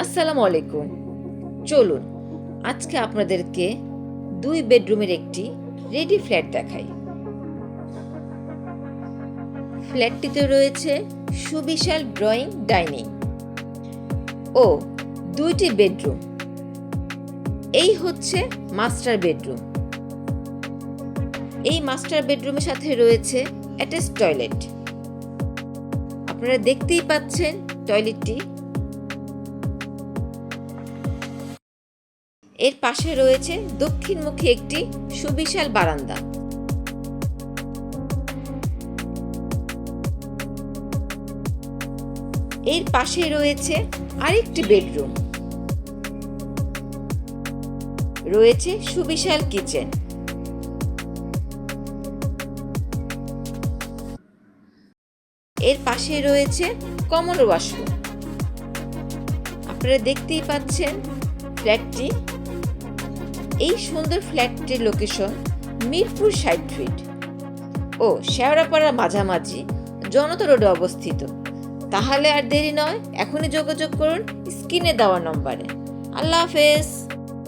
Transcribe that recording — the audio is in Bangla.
আসসালামু আলাইকুম। চলুন আজকে আপনাদেরকে ২ বেডরুমের একটি রেডি ফ্ল্যাট দেখাই। ফ্ল্যাটটিতে রয়েছে সুবিশাল ড্রয়িং ডাইনিং ও ২টি বেডরুম। এই হচ্ছে মাস্টার বেডরুম। এই মাস্টার বেডরুমের সাথে রয়েছে অ্যাটাচড টয়লেট। আপনারা দেখতেই পাচ্ছেন টয়লেটটি। এর পাশে রয়েছে দক্ষিণমুখী একটি সুবিশাল বারান্দা। এর পাশে রয়েছে আরেকটি বেডরুম। রয়েছে সুবিশাল কিচেন। এর পাশে রয়েছে কমন ওয়াশরুম। আপনারা দেখতেই পাচ্ছেন ফ্ল্যাটটি। এই সুন্দর ফ্ল্যাটটির লোকেশন মিরপুর ৬০ ফিট ও শেওড়াপাড়ার মাঝামাঝি জনতা রোডে অবস্থিত। তাহলে আর দেরি নয়, এখনই যোগাযোগ করুন স্ক্রিনে দেওয়া নম্বরে। আল্লাহ হাফেজ।